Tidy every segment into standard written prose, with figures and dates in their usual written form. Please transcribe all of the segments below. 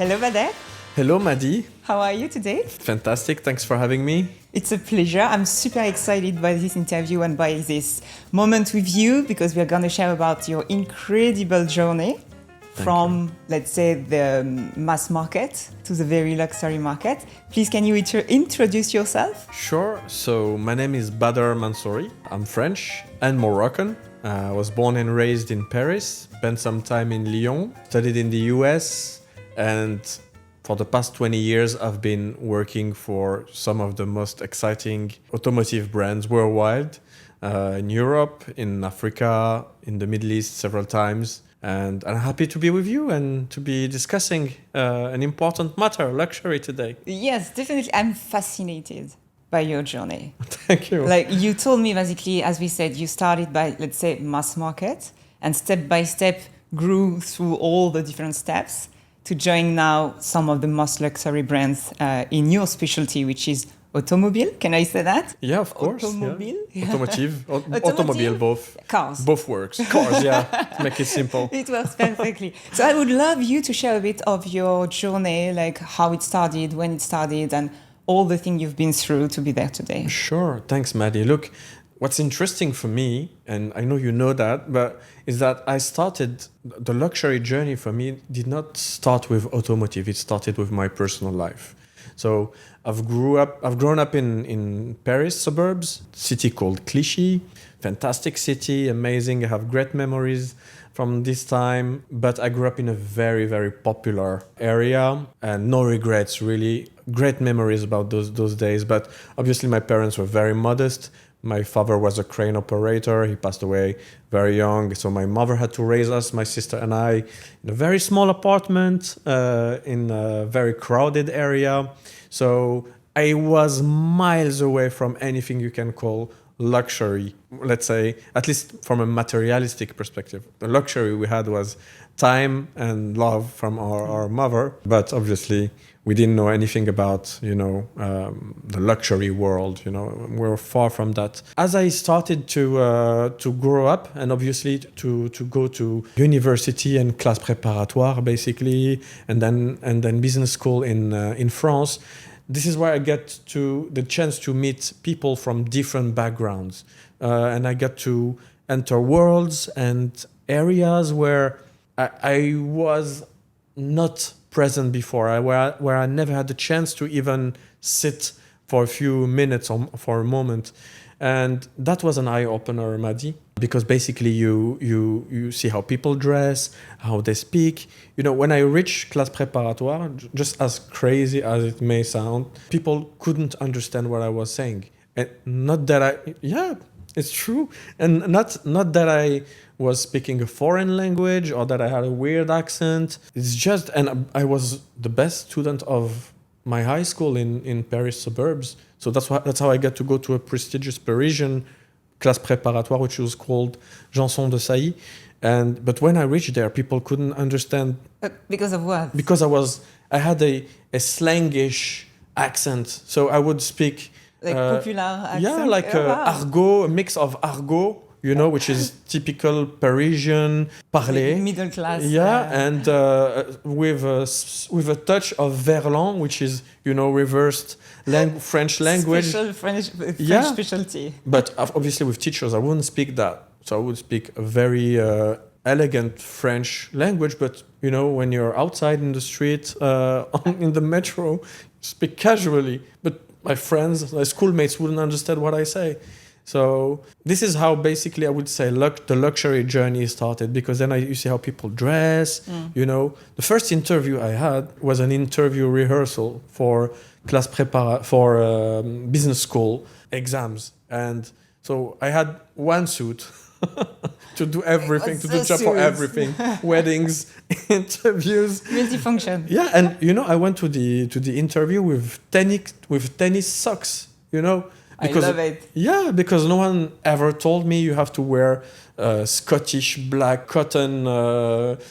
Hello, Badr. Hello, Madi. How are you today? Fantastic. Thanks for having me. It's a pleasure. I'm super excited by this interview and by this moment with you because we're going to share about your incredible journey from, let's say, the mass market to the very luxury market. Please, can you introduce yourself? Sure. So my name is Badreiddine Mansouri. I'm French and Moroccan. I was born and raised in Paris, spent some time in Lyon, studied in the US, and for the past 20 years, I've been working for some of the most exciting automotive brands worldwide, in Europe, in Africa, in the Middle East several times. And I'm happy to be with you and to be discussing an important matter, luxury, today. Yes, definitely. I'm fascinated by your journey. Thank you. Like you told me, basically, as we said, you started by, let's say, mass market and step by step grew through all the different steps to join now some of the most luxury brands in your specialty, which is automobile. Can I say that? Yeah, of course. Automobile. Yeah. Automotive. Automobile, both. Cars. Both works. Cars, yeah. Make it simple. It works perfectly. So I would love you to share a bit of your journey, like how it started, when it started, and all the things you've been through to be there today. Sure. Thanks, Maddie. Look, what's interesting for me, and I know you know that, but is that I started, the luxury journey for me did not start with automotive. It started with my personal life. So I've grown up in Paris suburbs, city called Clichy, fantastic city, amazing. I have great memories from this time, but I grew up in a very, very popular area and no regrets, really. Great memories about those days, but obviously my parents were very modest. My father was a crane operator. He passed away very young. So my mother had to raise us, my sister and I, in a very small apartment in a very crowded area. So I was miles away from anything you can call luxury, let's say, at least from a materialistic perspective. The luxury we had was time and love from our mother, but obviously we didn't know anything about, the luxury world. We were far from that. As I started to grow up and obviously to go to university and class préparatoire basically, and then business school in France, this is where I get to the chance to meet people from different backgrounds, and I get to enter worlds and areas where I was not present before, where I never had the chance to even sit for a few minutes or for a moment. And that was an eye-opener, Madi, because basically you see how people dress, how they speak. When I reached class préparatoire, just as crazy as it may sound, people couldn't understand what I was saying. And not that it's true. And not that I was speaking a foreign language or that I had a weird accent. It's just, and I was the best student of my high school in Paris suburbs. So that's how I got to go to a prestigious Parisian class préparatoire, which was called Janson de Sailly. But when I reached there, people couldn't understand. Because of what? Because I had a slangish accent. So I would speak like popular accent? Yeah, like argot, a mix of argot, which is typical Parisian parler. Middle class. Yeah, and with a touch of verlan, which is, reversed French language. Special French specialty. But obviously with teachers, I wouldn't speak that. So I would speak a very elegant French language. But, when you're outside in the street, in the metro, speak casually. But my friends, my schoolmates wouldn't understand what I say. So this is how basically I would say the luxury journey started, because then you see how people dress. The first interview I had was an interview rehearsal for for business school exams, and so I had one suit to do everything, to do job for everything, weddings, interviews, multifunction. Yeah, and I went to the interview with tennis socks. Because, I love it. Yeah, because no one ever told me you have to wear Scottish black cotton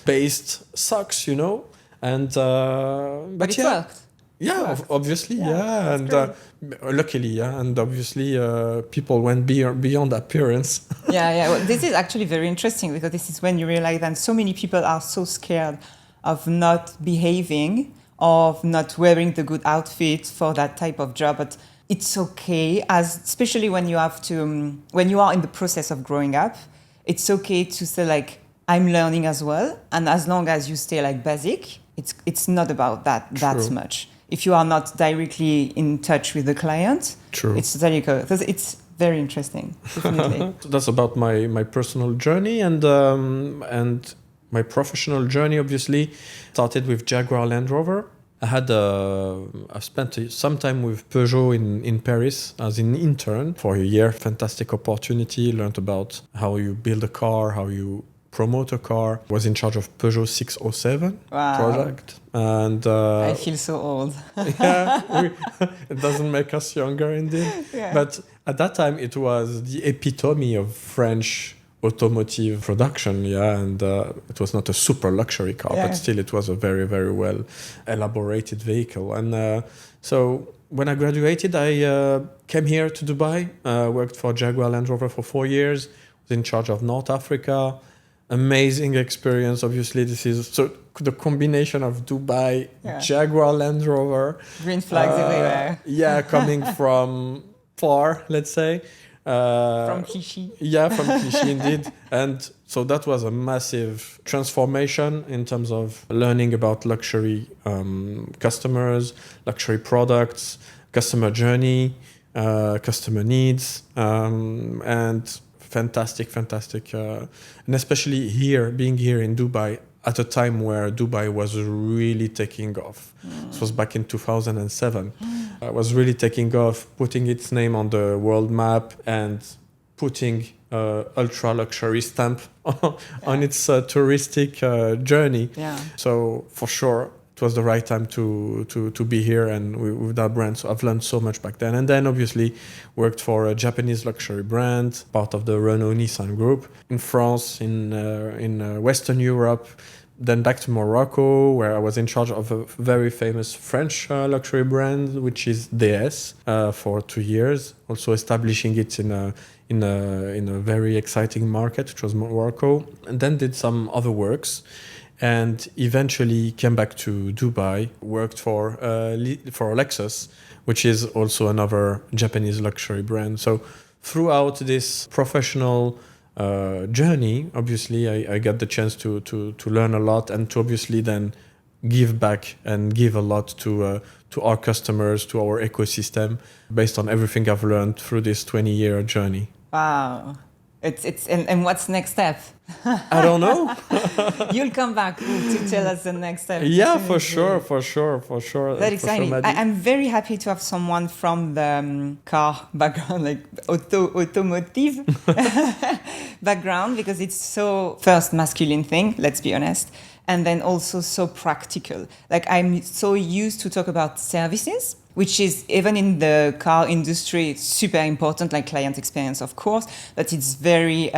based socks, and but it worked. Yeah, obviously, yeah, and luckily, yeah, and obviously people went beyond appearance. Yeah. Well, this is actually very interesting, because this is when you realize that so many people are so scared of not behaving of not wearing the good outfit for that type of job, but it's okay, as especially when you have to when you are in the process of growing up, it's okay to say like I'm learning as well, and as long as you stay like basic, it's not about that much. If you are not directly in touch with the client, it's totally cool. It's very interesting, definitely. That's about my personal journey and my professional journey. Obviously, started with Jaguar Land Rover. I spent some time with Peugeot in Paris as an intern for a year. Fantastic opportunity. Learned about how you build a car, how you promote a car. Was in charge of Peugeot 607 project. And I feel so old. It doesn't make us younger indeed. Yeah. But at that time, it was the epitome of French automotive production, and it was not a super luxury car, but still it was a very, very well elaborated vehicle. And so when I graduated, I came here to Dubai, worked for Jaguar Land Rover for 4 years, was in charge of North Africa. Amazing experience. Obviously, this is so the combination of Dubai, Jaguar Land Rover, green flags everywhere. Coming from far, let's say. From cliché. Yeah, from cliché indeed. And so that was a massive transformation in terms of learning about luxury customers, luxury products, customer journey, customer needs, and fantastic. And especially being here in Dubai at a time where Dubai was really taking off. This was back in 2007. It was really taking off, putting its name on the world map and putting ultra luxury stamp on its touristic journey. Yeah. So for sure, it was the right time to be here and with that brand. So I've learned so much back then. And then obviously worked for a Japanese luxury brand, part of the Renault-Nissan group in France, in Western Europe. Then back to Morocco, where I was in charge of a very famous French luxury brand, which is DS, for 2 years. Also establishing it in a very exciting market, which was Morocco. And then did some other works, and eventually came back to Dubai. Worked for Lexus, which is also another Japanese luxury brand. So throughout this professional journey, obviously I got the chance to learn a lot and to obviously then give back and give a lot to our customers, to our ecosystem, based on everything I've learned through this 20-year journey. Wow. And what's next step? I don't know. You'll come back to tell us the next step. Yeah, for sure. That's exciting. Sure, I'm very happy to have someone from the car background, like automotive background, because it's so first masculine thing, let's be honest, and then also so practical. Like I'm so used to talk about services, which is even in the car industry super important, like client experience, of course, but it's very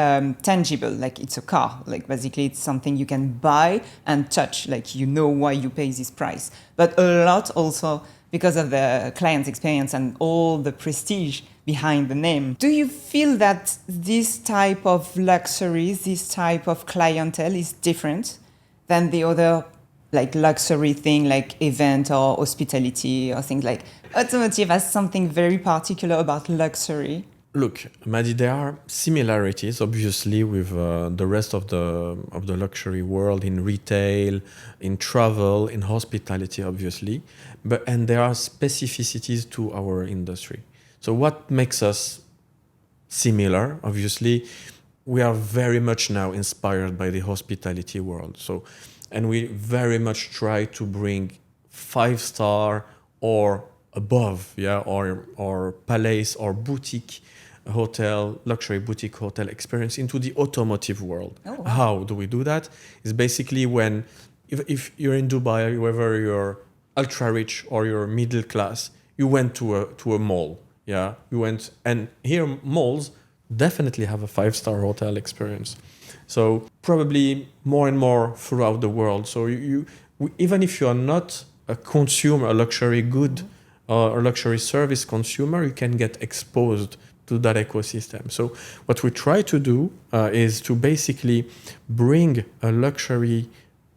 tangible, like it's a car. Like basically it's something you can buy and touch, like you know why you pay this price. But a lot also because of the client experience and all the prestige behind the name. Do you feel that this type of luxury, this type of clientele is different than the other like luxury thing, like event or hospitality or things like automotive has something very particular about luxury? Look, Madi, there are similarities, obviously, with the rest of the luxury world in retail, in travel, in hospitality, obviously. And there are specificities to our industry. So what makes us similar? Obviously, we are very much now inspired by the hospitality world. And we very much try to bring 5-star or above, or palace or boutique hotel, luxury boutique hotel experience into the automotive world. Oh, wow. How do we do that? It's basically when, if you're in Dubai, whether you're ultra rich or you're middle class, you went to a mall. Yeah, you went, and here malls definitely have a 5-star hotel experience. So probably more and more throughout the world. So even if you are not a consumer, a luxury good or a luxury service consumer, you can get exposed to that ecosystem. So what we try to do is to basically bring a luxury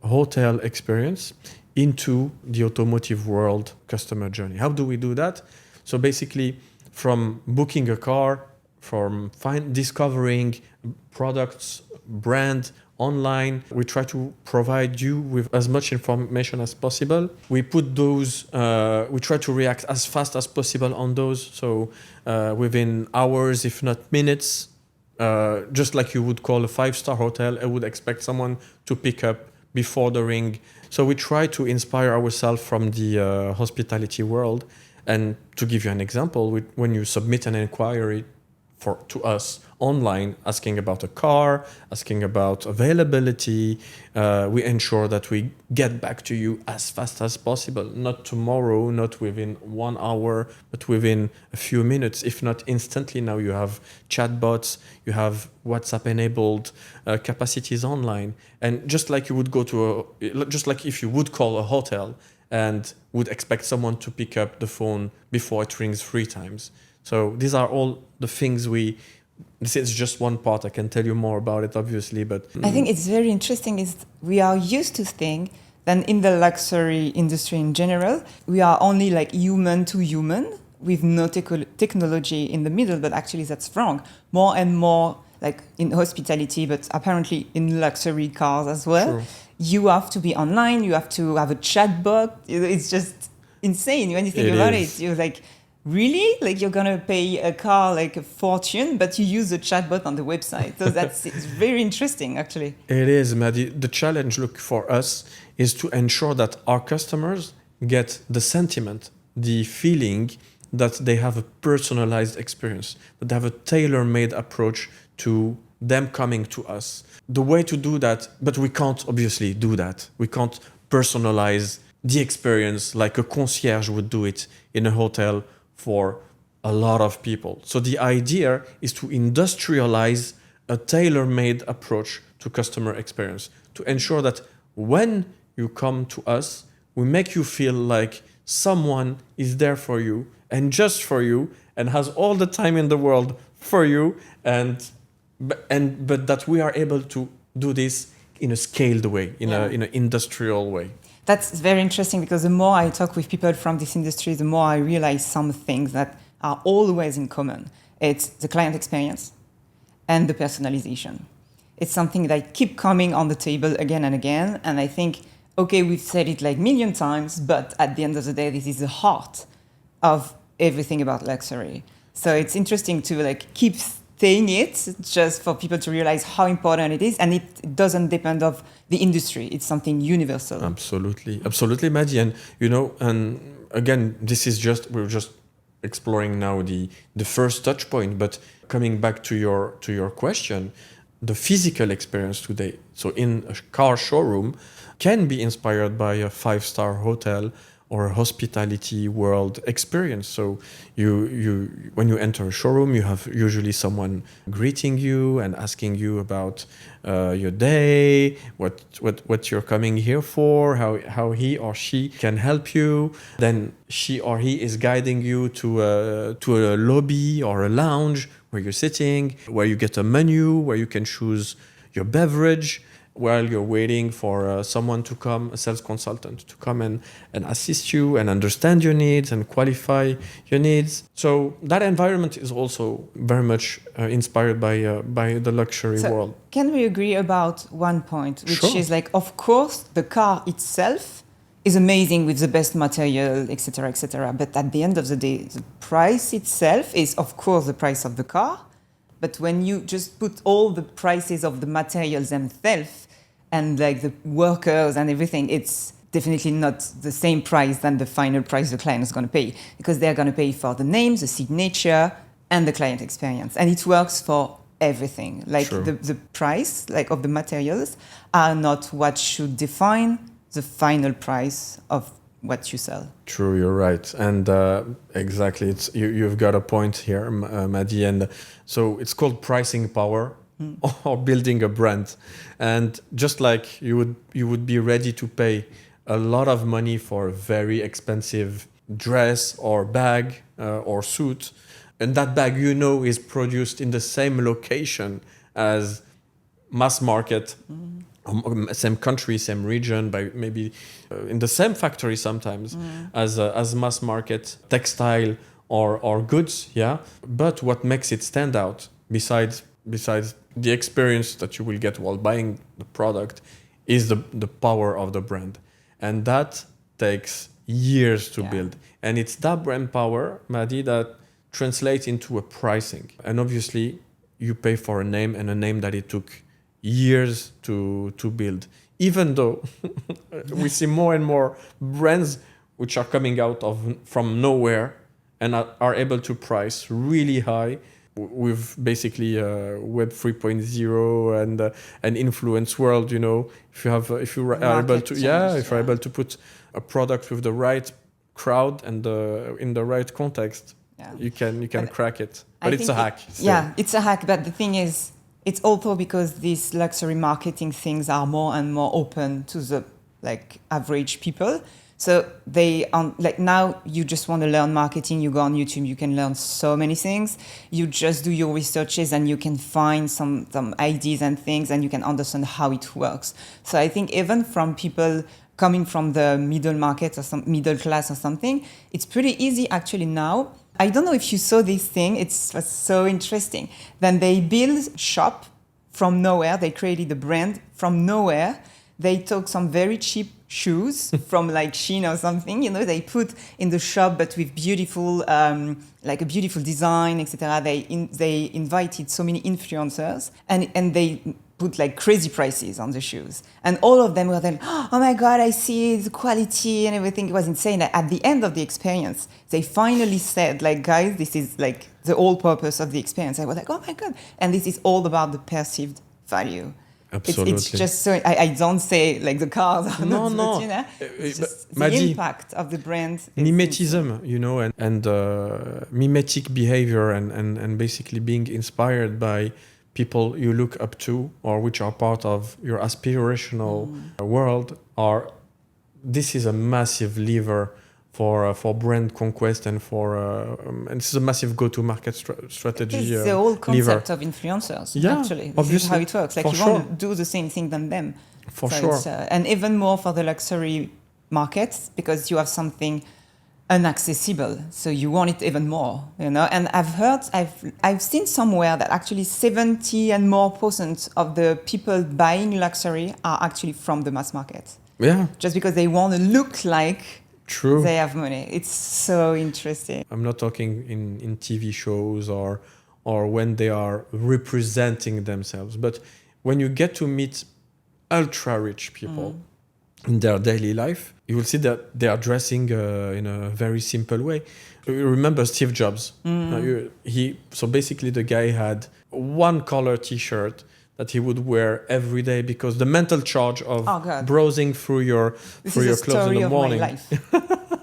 hotel experience into the automotive world customer journey. How do we do that? So basically, from booking a car, from discovering products, brand online, we try to provide you with as much information as possible. We put those, we try to react as fast as possible on those. So within hours, if not minutes, just like you would call a 5-star hotel, I would expect someone to pick up before the ring. So we try to inspire ourselves from the hospitality world. And to give you an example, when you submit an inquiry to us online, asking about a car, asking about availability, we ensure that we get back to you as fast as possible. Not tomorrow, not within 1 hour, but within a few minutes, if not instantly. Now you have chatbots, you have WhatsApp-enabled capacities online, and just like you would just like if you would call a hotel and would expect someone to pick up the phone before it rings 3 times. So these are all the things this is just one part. I can tell you more about it, obviously, but... I think it's very interesting is we are used to think that in the luxury industry in general, we are only like human to human with no technology in the middle, but actually that's wrong. More and more like in hospitality, but apparently in luxury cars as well. Sure. You have to be online, you have to have a chatbot. It's just insane when you think about it. You're like, really? Like you're gonna pay a car like a fortune, but you use a chatbot on the website. So it's very interesting, actually. It is, Maddie. The challenge, look, for us is to ensure that our customers get the sentiment, the feeling that they have a personalized experience, that they have a tailor-made approach to them coming to us. The way to do that, but we can't obviously do that. We can't personalize the experience like a concierge would do it in a hotel for a lot of people. So the idea is to industrialize a tailor-made approach to customer experience, to ensure that when you come to us, we make you feel like someone is there for you and just for you and has all the time in the world for you, but that we are able to do this in a scaled way, in an industrial way. That's very interesting because the more I talk with people from this industry, the more I realize some things that are always in common. It's the client experience and the personalization. It's something that keep coming on the table again and again. And I think, okay, we've said it like a million times, but at the end of the day, this is the heart of everything about luxury. So it's interesting to like keep saying it just for people to realize how important it is, and it doesn't depend of the industry. It's something universal. Absolutely, Maddie. And and again, we're just exploring now the first touch point. But coming back to your question, the physical experience today, so in a car showroom, can be inspired by a 5-star hotel or a hospitality world experience. So you when you enter a showroom, you have usually someone greeting you and asking you about your day, what you're coming here for, how he or she can help you. Then she or he is guiding you to a lobby or a lounge where you're sitting, where you get a menu, where you can choose your beverage, while you're waiting for someone to come, a sales consultant, to come and assist you and understand your needs and qualify your needs. So that environment is also very much inspired by the luxury world. Can we agree about one point, which Sure. is like, of course, the car itself is amazing with the best material, etc., etc. But at the end of the day, the price itself is, of course, the price of the car. But when you just put all the prices of the materials themselves and like the workers and everything, it's definitely not the same price than the final price the client is going to pay, because they're going to pay for the name, the signature, and the client experience. And it works for everything. Like Sure. the price like of the materials are not what should define the final price of what you sell. True, you're right. And exactly, you've got a point here, Maddie. And so it's called pricing power or building a brand. And just like you would be ready to pay a lot of money for a very expensive dress or bag or suit, and that bag is produced in the same location as mass market same country, same region, by maybe in the same factory sometimes as mass market textile or goods. Yeah, but what makes it stand out besides the experience that you will get while buying the product is the power of the brand, and that takes years to build. And it's that brand power, Madi, that translates into a pricing. And obviously, you pay for a name, and a name that it took years to build. Even though we see more and more brands which are coming out from nowhere and are able to price really high with basically Web 3.0 and an influence world. You know, if you are able to if you're able to put a product with the right crowd and in the right context, you can crack it. But it's a hack. It's a hack. But the thing is, it's also because these luxury marketing things are more and more open to the average people. So now you just want to learn marketing, you go on YouTube, you can learn so many things. You just do your researches and you can find some ideas and things, and you can understand how it works. So I think even from people coming from the middle market or some middle class or something, it's pretty easy actually now. I don't know if you saw this thing, it was so interesting. Then they build shop from nowhere, they created a brand from nowhere. They took some very cheap shoes from Shein or something, they put in the shop, but with beautiful, a beautiful design, etc. They invited so many influencers and they put crazy prices on the shoes. And all of them were then, oh my God, I see the quality and everything. It was insane. At the end of the experience, they finally said, guys, this is the whole purpose of the experience. I was like, oh my God. And this is all about the perceived value. Absolutely. It's just so, I don't say the cars are no. It's just the impact of the brand. Mimetism, and mimetic behavior and basically being inspired by people you look up to or which are part of your aspirational world this is a massive lever for brand conquest and and this is a massive go-to-market strategy. It's the whole concept of influencers, actually. This is how it works. You want to do the same thing than them. For sure. And even more for the luxury markets, because you have something inaccessible, so you want it even more, And I've seen somewhere that actually 70% and more of the people buying luxury are actually from the mass market. Yeah. Just because they want to look like True. They have money. It's so interesting. I'm not talking in TV shows or when they are representing themselves, but when you get to meet ultra rich people in their daily life, you will see that they are dressing in a very simple way. You remember Steve Jobs? So basically the guy had one color T-shirt that he would wear every day because the mental charge of browsing through your clothes in the morning.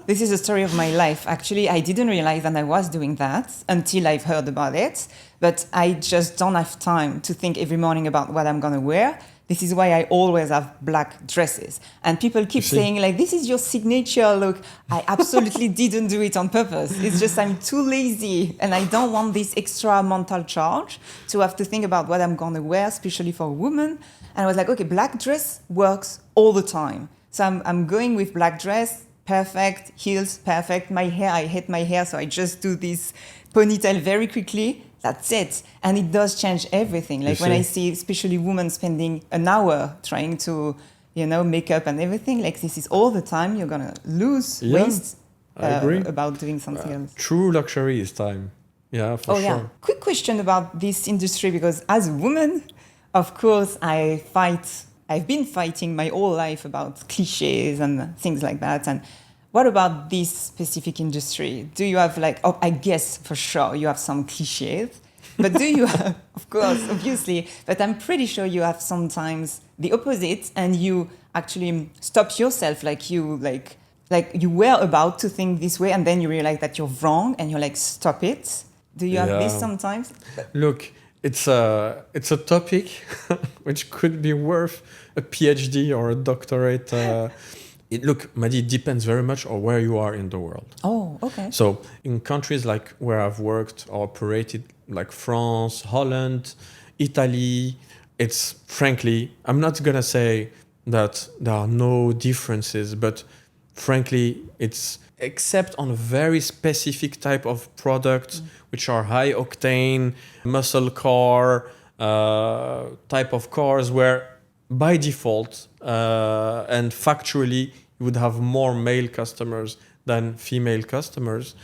This is a story of my life. Actually, I didn't realize that I was doing that until I've heard about it. But I just don't have time to think every morning about what I'm going to wear. This is why I always have black dresses. And people keep saying, this is your signature look. I absolutely didn't do it on purpose. It's just I'm too lazy. And I don't want this extra mental charge to have to think about what I'm going to wear, especially for a woman. And I was like, okay, black dress works all the time. So I'm going with black dress, perfect, heels, perfect. My hair, I hate my hair, so I just do this ponytail very quickly. That's it. And it does change everything. When I see especially women spending an hour trying to, make up and everything, this is all the time. You're going to lose waste about doing something else. True luxury is time. Yeah, for sure. Yeah. Quick question about this industry, because as a woman, of course, I've been fighting my whole life about cliches and things like that. And what about this specific industry? Do you have I guess for sure you have some cliches, but do you have, of course, obviously, but I'm pretty sure you have sometimes the opposite and you actually stop yourself, you were about to think this way and then you realize that you're wrong and you're stop it. Do you have this sometimes? Look, it's a topic which could be worth a PhD or a doctorate. Look, Madi, it depends very much on where you are in the world. Oh, okay. So in countries where I've worked or operated, like France, Holland, Italy, it's frankly, I'm not gonna say that there are no differences, but frankly, it's except on a very specific type of product, which are high octane, muscle car type of cars, where by default and factually you would have more male customers than female customers.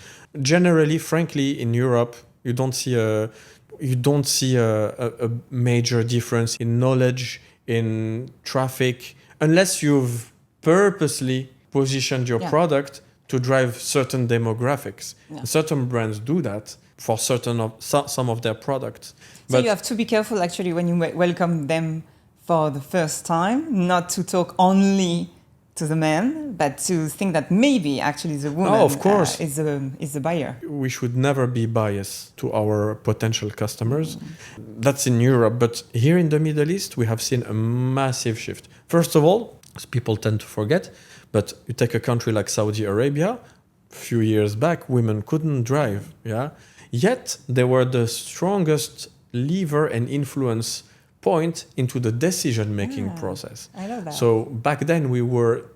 Generally, frankly, in Europe, you don't see a major difference in knowledge, in traffic, unless you've purposely positioned your product to drive certain demographics. Yeah. Certain brands do that for some of their products. So you have to be careful actually when you welcome them for the first time, not to talk only to the man, but to think that maybe actually the woman of course. Is the buyer. We should never be biased to our potential customers. That's in Europe, but here in the Middle East, we have seen a massive shift. First of all, as people tend to forget, but you take a country like Saudi Arabia, a few years back, women couldn't drive, Yet they were the strongest lever and influence point into the decision-making process. I love that. So back then we were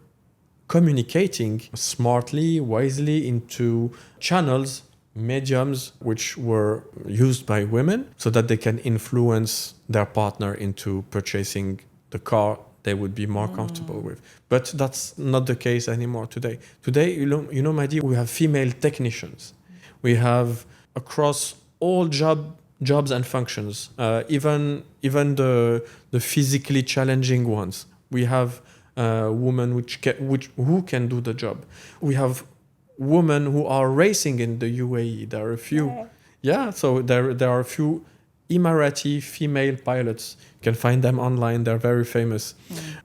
communicating smartly, wisely into channels, mediums, which were used by women so that they can influence their partner into purchasing the car they would be more comfortable with. But that's not the case anymore today. Today, you know, my dear, we have female technicians. We have across all jobs and functions, even the physically challenging ones. We have women who can do the job. We have women who are racing in the UAE. There are a few. So there are a few Emirati female pilots. You can find them online. They're very famous.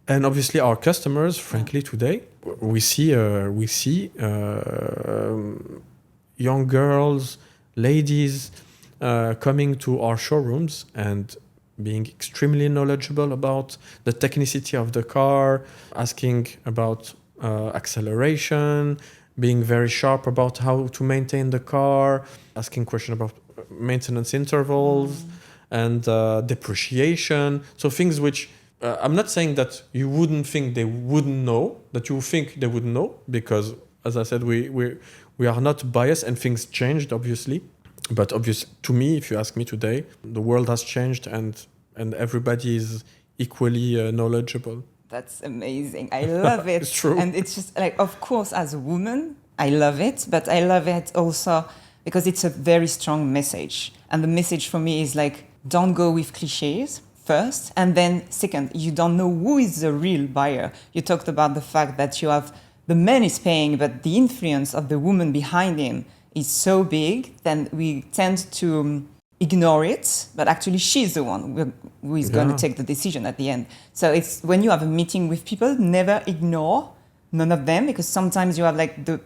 And obviously our customers, frankly, today, we see young girls, ladies coming to our showrooms and being extremely knowledgeable about the technicity of the car, asking about acceleration, being very sharp about how to maintain the car, asking questions about maintenance intervals and depreciation. So things which I'm not saying that you wouldn't think they wouldn't know, that you think they would know, because as I said, we are not biased and things changed, obviously. But obviously, to me, if you ask me today, the world has changed and everybody is equally knowledgeable. That's amazing. I love it. It's true. And it's just like, of course, as a woman, I love it. But I love it also because it's a very strong message. And the message for me is like, don't go with cliches first. And then second, you don't know who is the real buyer. You talked about the fact that you have the man is paying, but the influence of the woman behind him is so big, then we tend to ignore it, but actually she's the one who is going to take the decision at the end. So it's when you have a meeting with people, never ignore none of them, because sometimes you have like the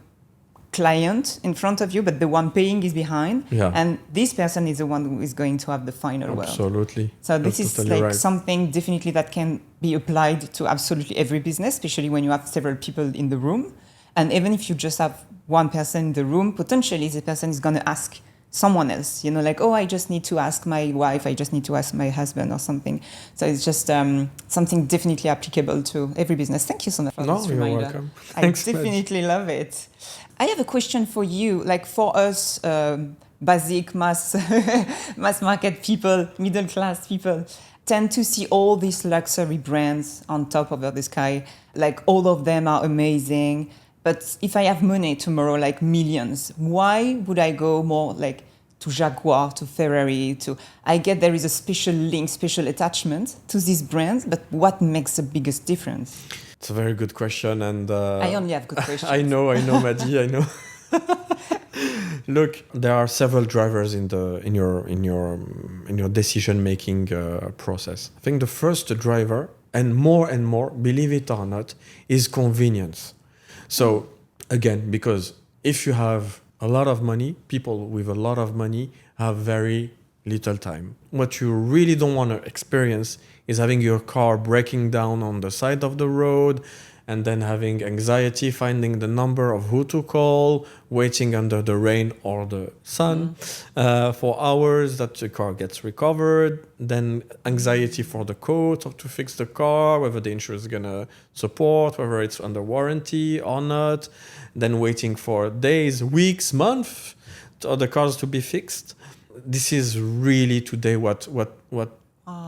client in front of you, but the one paying is behind, and this person is the one who is going to have the final word. Absolutely. So this is totally like something definitely that can be applied to absolutely every business, especially when you have several people in the room. And even if you just have one person in the room, potentially the person is going to ask someone else, like, oh, I just need to ask my wife, I just need to ask my husband or something. So it's just something definitely applicable to every business. Thank you so much for this reminder. You're welcome. Thanks, I definitely love it. I have a question for you. Like for us, basic mass market people, middle class people, tend to see all these luxury brands on top of the sky. Like all of them are amazing. But if I have money tomorrow, like millions, why would I go more like to Jaguar, to Ferrari, I get there is a special link, special attachment to these brands, but what makes the biggest difference? It's a very good question, and I only have good questions. I know, Madi, I know. Look, there are several drivers in your decision-making process. I think the first driver, and more, believe it or not, is convenience. So again, because if you have a lot of money, people with a lot of money have very little time. What you really don't want to experience is having your car breaking down on the side of the road, and then having anxiety finding the number of who to call, waiting under the rain or the sun for hours that the car gets recovered, then anxiety for the quote or to fix the car, whether the insurance is going to support, whether it's under warranty or not, then waiting for days, weeks, months for the cars to be fixed. This is really today what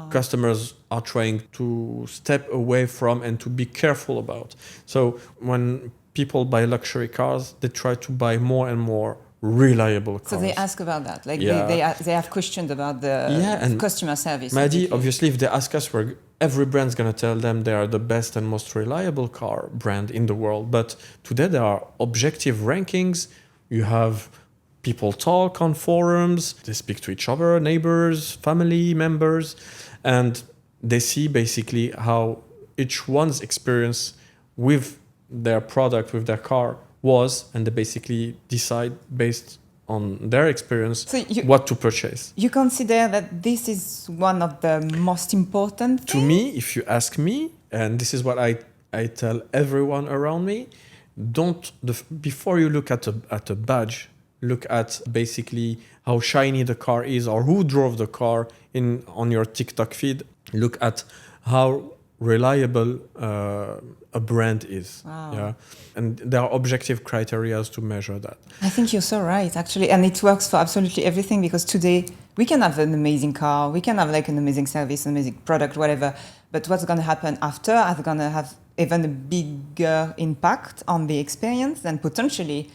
customers are trying to step away from and to be careful about. So when people buy luxury cars, they try to buy more and more reliable cars. So they ask about that, like they have questioned about the and customer service. Maddie, obviously, if they ask us, every brand's going to tell them they are the best and most reliable car brand in the world. But today there are objective rankings. You have people talk on forums, they speak to each other, neighbors, family members, and they see basically how each one's experience with their product, with their car was, and they basically decide based on their experience what to purchase. You consider that this is one of the most important things? To me, if you ask me, and this is what I tell everyone around me, before you look at a badge, look at basically how shiny the car is or who drove the car on your TikTok feed. Look at how reliable a brand is. Wow. Yeah, and there are objective criteria to measure that. I think you're so right, actually, and it works for absolutely everything, because today we can have an amazing car, we can have like an amazing service, an amazing product, whatever, but what's going to happen after is going to have even a bigger impact on the experience than potentially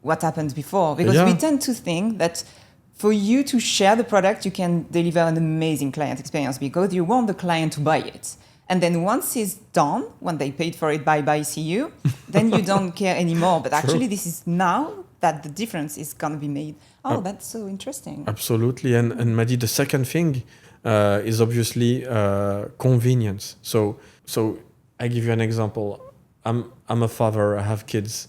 what happened before, because we tend to think that for you to share the product, you can deliver an amazing client experience because you want the client to buy it. And then once it's done, when they paid for it, bye, see you, then you don't care anymore. But actually, this is now that the difference is going to be made. Oh, that's so interesting. Absolutely. And Madi, the second thing is obviously convenience. So I give you an example. I'm a father, I have kids.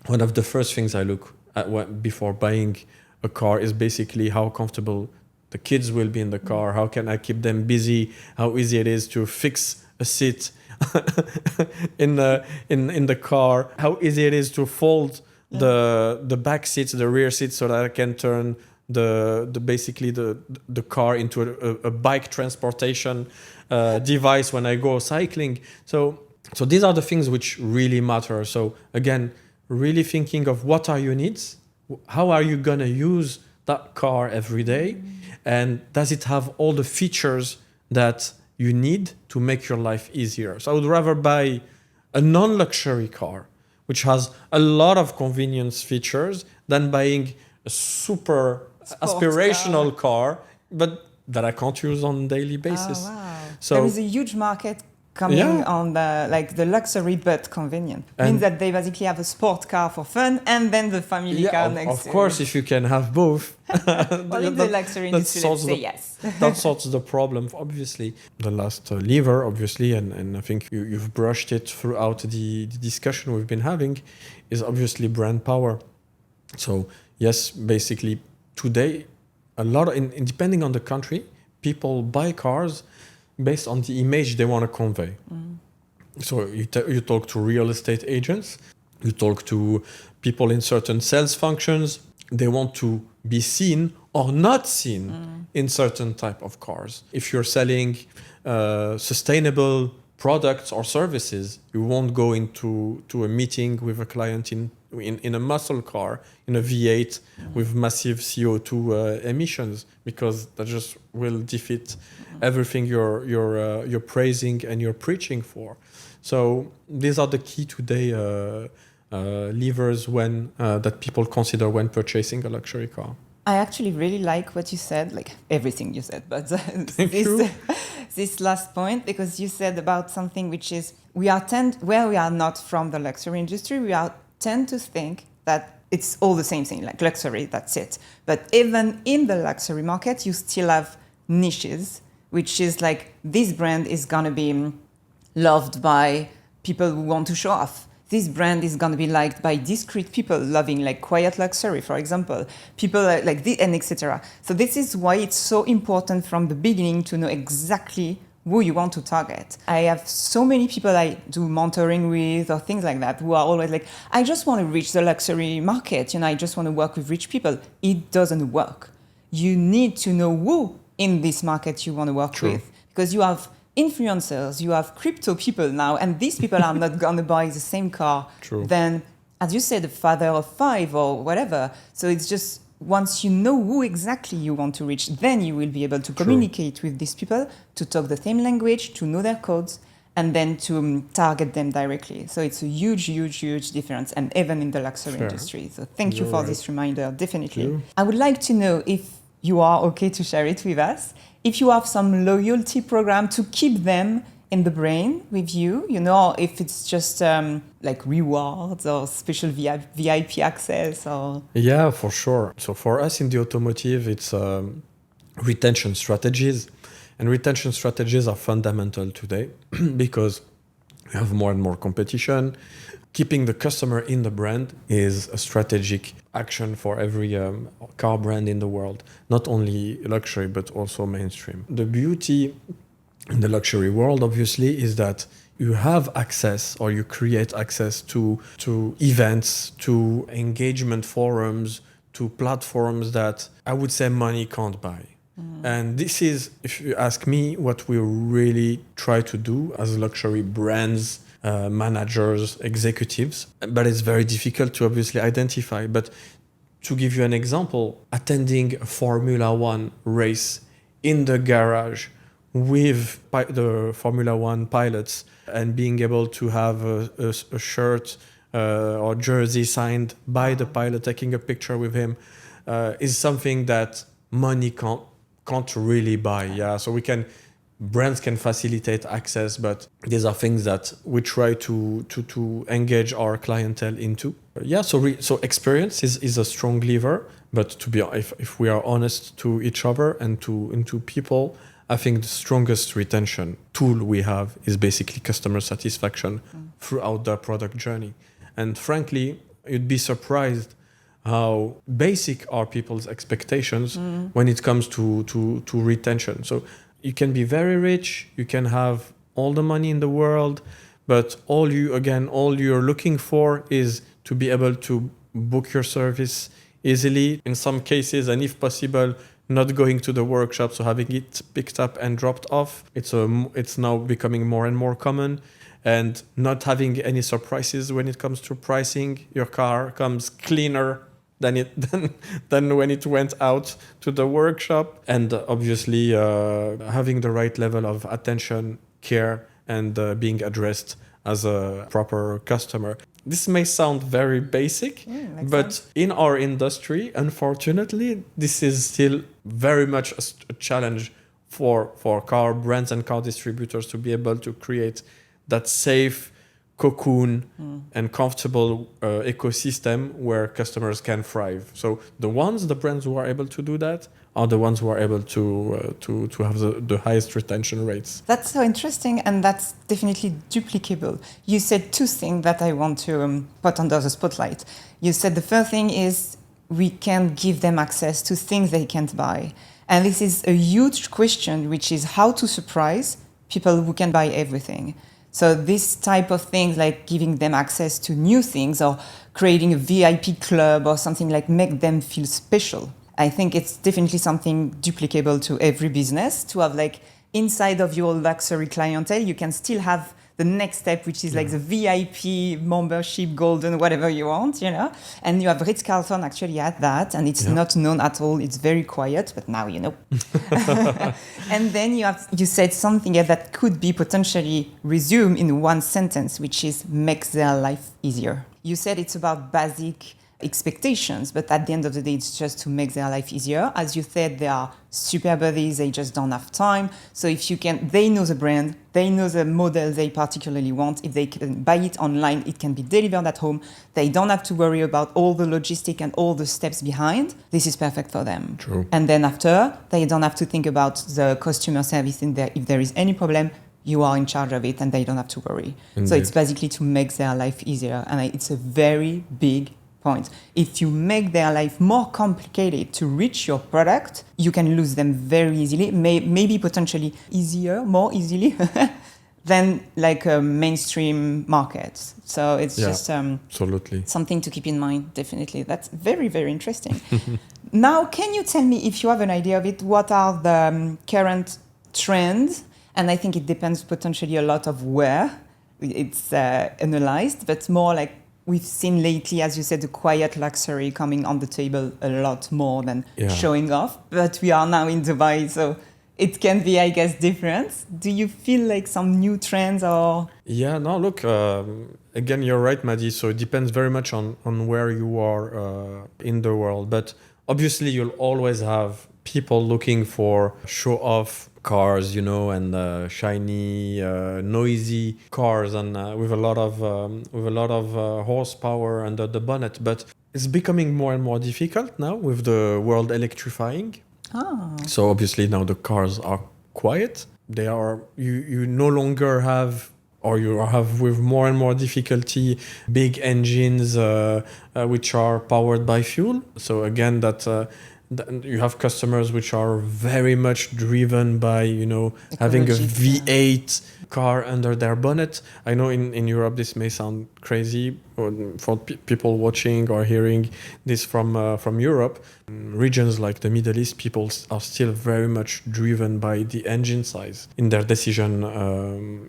One of the first things I look at before buying a car is basically how comfortable the kids will be in the car. How can I keep them busy? How easy it is to fix a seat in the car? How easy it is to fold the back seats, the rear seats, so that I can turn the car into a bike transportation device when I go cycling. So these are the things which really matter. So again, really thinking of what are your needs, how are you gonna use that car every day, and does it have all the features that you need to make your life easier. So I would rather buy a non-luxury car which has a lot of convenience features than buying a super aspirational car but that I can't use on a daily basis. Oh, wow. So there is a huge market coming on the luxury but convenient. Means that they basically have a sport car for fun and then the family car next to it. Of course, if you can have both. Well, in the luxury industry, let's say yes. That solves the problem, obviously. The last lever, obviously, and I think you've brushed it throughout the discussion we've been having, is obviously brand power. So yes, basically today, a lot of, depending on the country, people buy cars based on the image they want to convey. So you talk to real estate agents, you talk to people in certain sales functions, they want to be seen or not seen in certain type of cars. If you're selling sustainable products or services, you won't go into a meeting with a client in a muscle car, in a V8 with massive CO2 emissions, because that just will defeat everything you're praising and you're preaching for. So these are the key today levers when that people consider when purchasing a luxury car. I actually really like what you said, like everything you said, but this last point, because you said about something which is we are not from the luxury industry, tend to think that it's all the same thing, like luxury, that's it. But even in the luxury market, you still have niches, which is like this brand is gonna be loved by people who want to show off. This brand is going to be liked by discreet people loving like quiet luxury, for example, people like this, and etc. So this is why it's so important from the beginning to know exactly who you want to target. I have so many people I do mentoring with or things like that who are always like, I just want to reach the luxury market. I just want to work with rich people. It doesn't work. You need to know who in this market you want to work with, because you have influencers, you have crypto people now, and these people are not going to buy the same car than, as you said, the father of 5 or whatever. So it's just, once you know who exactly you want to reach, then you will be able to communicate with these people, to talk the same language, to know their codes, and then to target them directly. So it's a huge, huge, huge difference, and even in the luxury industry. So thank you for this reminder, definitely. I would like to know, if you are okay to share it with us, if you have some loyalty program to keep them in the brain with you, if it's just like rewards or special VIP access or... Yeah, for sure. So for us in the automotive, it's retention strategies. And retention strategies are fundamental today because we have more and more competition. Keeping the customer in the brand is a strategic action for every car brand in the world, not only luxury, but also mainstream. The beauty in the luxury world, obviously, is that you have access, or you create access to events, to engagement forums, to platforms that I would say money can't buy. And this is, if you ask me, what we really try to do as luxury brands, managers, executives. But it's very difficult to obviously identify. But to give you an example, attending a Formula One race in the garage with the Formula One pilots and being able to have a shirt or jersey signed by the pilot, taking a picture with him, is something that money can't really buy. Yeah, so brands can facilitate access, but these are things that we try to engage our clientele into. Yeah, so experience is a strong lever, but if we are honest to each other and to people, I think the strongest retention tool we have is basically customer satisfaction throughout the product journey. And frankly, you'd be surprised how basic are people's expectations when it comes to retention. So you can be very rich, you can have all the money in the world, but all you're looking for is to be able to book your service easily, in some cases, and if possible, not going to the workshop, so having it picked up and dropped off. It's now becoming more and more common, and not having any surprises when it comes to pricing. Your car comes cleaner than when it went out to the workshop, and obviously having the right level of attention, care, and being addressed as a proper customer. This may sound very basic, but in our industry, unfortunately, this is still very much a challenge for car brands and car distributors to be able to create that safe cocoon and comfortable ecosystem where customers can thrive. So the brands who are able to do that are the ones who are able to have the highest retention rates. That's so interesting, and that's definitely duplicable. You said two things that I want to put under the spotlight. You said the first thing is we can give them access to things they can't buy. And this is a huge question, which is how to surprise people who can buy everything. So this type of things, like giving them access to new things or creating a VIP club or something, like make them feel special. I think it's definitely something duplicable to every business, to have like inside of your luxury clientele, you can still have the next step, which is like the VIP membership, golden, whatever you want, And you have Ritz-Carlton actually at that, and it's not known at all. It's very quiet, but now you know. And then you said something that could be potentially resumed in one sentence, which is make their life easier. You said it's about basic expectations, but at the end of the day, it's just to make their life easier. As you said, they are super busy, they just don't have time. So if you can, they know the brand, they know the model they particularly want. If they can buy it online, it can be delivered at home. They don't have to worry about all the logistic and all the steps behind. This is perfect for them. True. And then after, they don't have to think about the customer service in there. If there is any problem, you are in charge of it and they don't have to worry. Indeed. So it's basically to make their life easier. And it's a very big point. If you make their life more complicated to reach your product, you can lose them very easily, maybe potentially more easily than like a mainstream market. So it's just absolutely something to keep in mind, definitely. That's very, very interesting. Now, can you tell me, if you have an idea of it, what are the current trends? And I think it depends potentially a lot of where it's analyzed, but more like we've seen lately, as you said, the quiet luxury coming on the table a lot more than showing off. But we are now in Dubai, so it can be, I guess, different. Do you feel like some new trends or? Yeah, no, look, again, you're right, Madi. So it depends very much on where you are in the world. But obviously, you'll always have people looking for show-off cars, you know, and shiny, noisy cars, and with a lot of horsepower under the bonnet. But it's becoming more and more difficult now with the world electrifying. So obviously now the cars are quiet. They are you no longer have, or you have with more and more difficulty, big engines which are powered by fuel. So again, you have customers which are very much driven by, you know, having a V8 car under their bonnet. I know in Europe this may sound crazy for people watching or hearing this from Europe. Regions like the Middle East, people are still very much driven by the engine size in their decision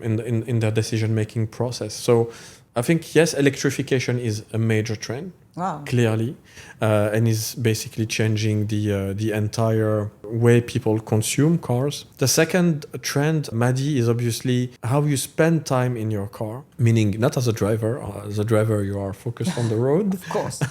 in their decision making process. So I think, yes, electrification is a major trend. Wow. Clearly, and is basically changing the entire way people consume cars. The second trend, Madi, is obviously how you spend time in your car, meaning not as a driver. As a driver, you are focused on the road. Of course.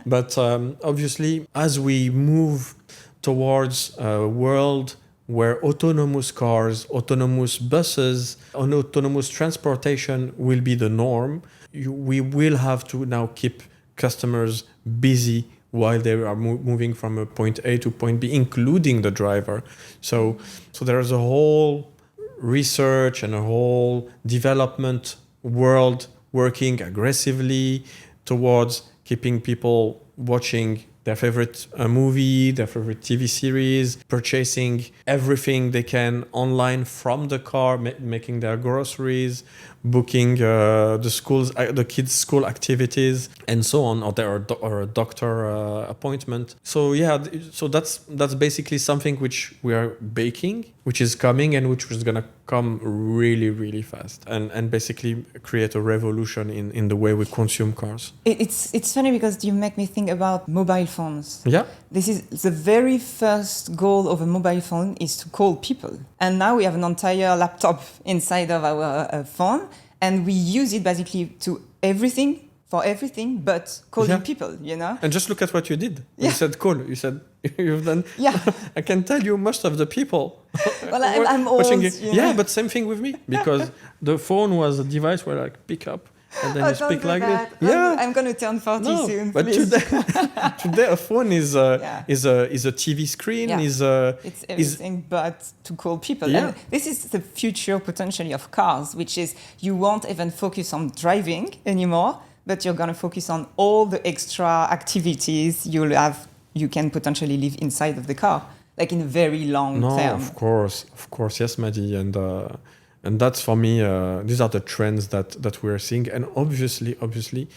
But obviously, as we move towards a world where autonomous cars, autonomous buses, and autonomous transportation will be the norm, we will have to now keep customers busy while they are moving from a point A to point B, including the driver. So there is a whole research and a whole development world working aggressively towards keeping people watching their favorite movie, their favorite TV series, purchasing everything they can online from the car, making their groceries, booking the kids' school activities, and so on, or a doctor appointment. So yeah, so that's basically something which we are baking, which is coming, and which is gonna come really, really fast, and basically create a revolution in the way we consume cars. It's funny because you make me think about mobile phones. Yeah. This is the very first goal of a mobile phone is to call people. And now we have an entire laptop inside of our phone, and we use it basically to for everything but calling people, you know? And just look at what you did. You said call. You said you've done. Yeah. I can tell you most of the people. Well, I'm old. Yeah, but same thing with me, because the phone was a device where I pick up and then you speak like this. Yeah, I'm going to turn 40 soon. But today a phone is a TV screen. Yeah. It's everything but to call people. Yeah. And this is the future potentially of cars, which is you won't even focus on driving anymore, but you're going to focus on all the extra activities you can potentially live inside of the car, like in a very long term. Of course, yes, Madi, and that's for me. These are the trends that we're seeing, and obviously,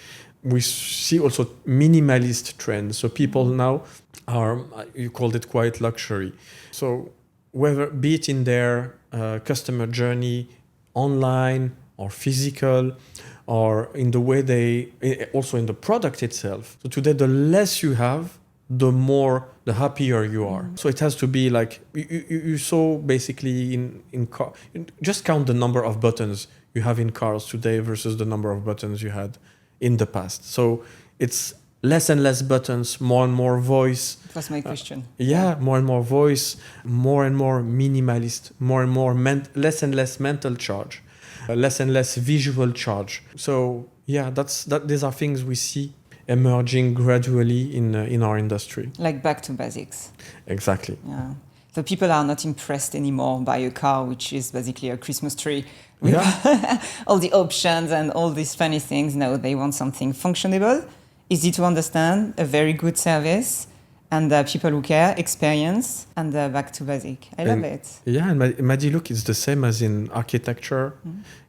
we see also minimalist trends. So people now are, you called it quiet luxury. So whether be it in their customer journey, online or physical, or in the way also in the product itself. So today, the less you have, the happier you are. So it has to be like, you saw basically in car, just count the number of buttons you have in cars today versus the number of buttons you had in the past. So it's less and less buttons, more and more voice. That's my question. More and more voice, more and more minimalist, more and more less and less mental charge, less and less visual charge. So yeah, these are things we see emerging gradually in our industry. Like back to basics. Exactly. Yeah. So people are not impressed anymore by a car which is basically a Christmas tree with all the options and all these funny things. No, they want something functionable easy to understand, a very good service, and people who care, experience, and back to basic. I love it. Yeah, and Madi, look, it's the same as in architecture.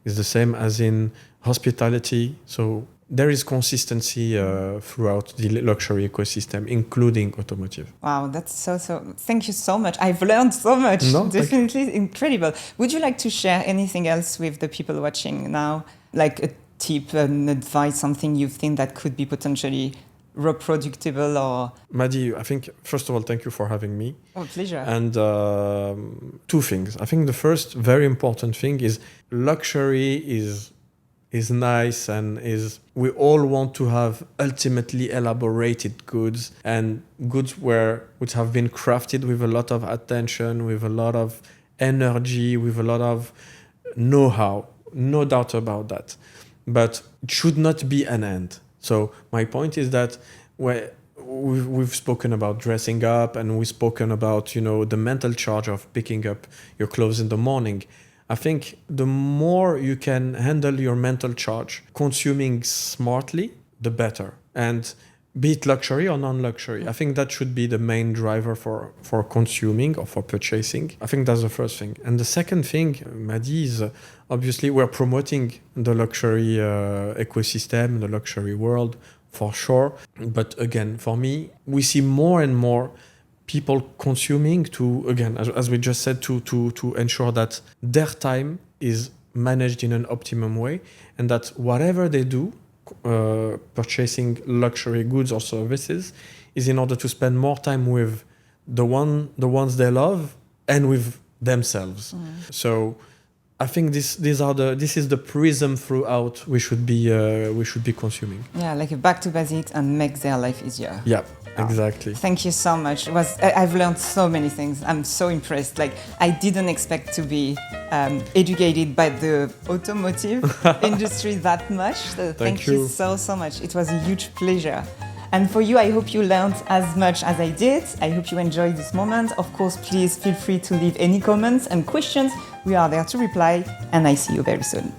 It's the same as in hospitality. So there is consistency throughout the luxury ecosystem, including automotive. Wow, that's so. Thank you so much. I've learned so much. No, Definitely incredible. Would you like to share anything else with the people watching now? Like a tip, an advice, something you think that could be potentially reproducible or... Madi, I think, first of all, thank you for having me. Oh, pleasure. And two things. I think the first very important thing is luxury is nice and we all want to have ultimately elaborated goods and goods which have been crafted with a lot of attention, with a lot of energy, with a lot of know-how. No doubt about that. But it should not be an end. So my point is that we've spoken about dressing up and we've spoken about, the mental charge of picking up your clothes in the morning. I think the more you can handle your mental charge, consuming smartly, the better. And be it luxury or non-luxury, I think that should be the main driver for consuming or for purchasing. I think that's the first thing. And the second thing, Madi, is obviously we're promoting the luxury ecosystem, the luxury world, for sure. But again, for me, we see more and more people consuming to, again, as we just said, to ensure that their time is managed in an optimum way and that whatever they do, purchasing luxury goods or services, is in order to spend more time with the ones they love and with themselves. So I think this is the prism throughout we should be consuming. Yeah, like a back to basics and make their life easier. Yeah. Exactly. Thank you so much. I've learned so many things. I'm so impressed. Like, I didn't expect to be educated by the automotive industry that much. So thank you so much. It was a huge pleasure. And for you, I hope you learned as much as I did. I hope you enjoyed this moment. Of course, please feel free to leave any comments and questions. We are there to reply, and I see you very soon.